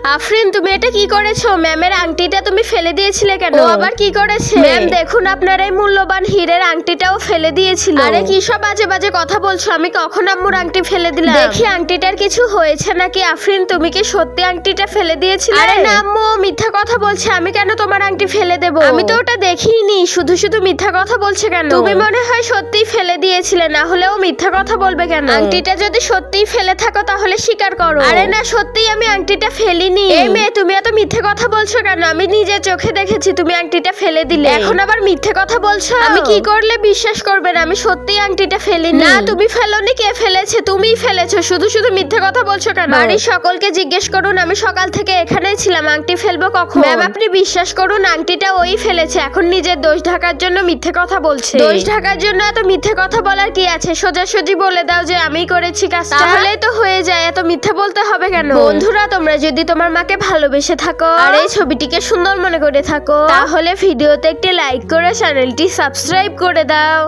আফরিন, তুমি এটা কি করেছো? ম্যামের আংটিটা তুমি ফেলে দিয়েছিলে কেন? ও আবার কি করেছে? ম্যাম দেখুন, আপনার এই মূল্যবান হীরের আংটিটাও ফেলে দিয়েছিল। আরে কি সব বাজে বাজে কথা বলছো? আমি কখন আম্মুর আংটি ফেলে দিলাম? দেখি আংটিটার কিছু হয়েছে নাকি। আফরিন, তুমি কি সত্যি আংটিটা ফেলে দিয়েছিলে? আরে না আম্মু, মিথ্যা কথা বলছে। আমি কেন তোমার আংটি ফেলে দেব? আমি তো ওটা দেখিনি। শুধু শুধু মিথ্যা কথা বলছে কেন? তুমি মনে হয় সত্যিই ফেলে দিয়েছিলে, না হলেও মিথ্যা কথা বলবে কেন? আংটিটা যদি সত্যিই ফেলে থাকো তাহলে স্বীকার করো। আরে না, সত্যিই আমি আংটিটা ফেলিনি। এই মেয়ে, তুমি এত মিথ্যে কথা বলছো কেন? আমি নিজের চোখে দেখেছি তুমি আংটিটা ফেলে দিলে, এখন আবার মিথ্যে কথা বলছো। আমি কি করলে বিশ্বাস করবেন? আমি সত্যিই আংটিটা ফেলিনি। না, তুমি ফেলোনি। কে ফেলেছে? তুমিই ফেলেছো। শুধু শুধু মিথ্যে কথা বলছো কেন? বাড়ির সকলকে জিজ্ঞেস করুন, আমি সকাল থেকে এখানেই ছিলাম। আংটি ফেলবো কখন? ম্যাম, আপনি বিশ্বাস করুন, আংটিটা ওই ফেলেছে। এখন নিজের দোষ ঢাকার জন্য মিথ্যে কথা বলছে। দোষ ঢাকার জন্য এত মিথ্যে কথা বলার কি আছে? সোজাসুজি বলে দাও যে আমিই করেছি কাজটা, তাহলেই তো হয়ে যায়। এত মিথ্যে বলতে হবে কেন? বন্ধুরা, তোমরা যদি তোমার মাকে ভালোবেসে থাকো আর এই ছবিটিকে সুন্দর মনে করে থাকো, তাহলে ভিডিওতে একটি লাইক করে চ্যানেলটি সাবস্ক্রাইব করে দাও।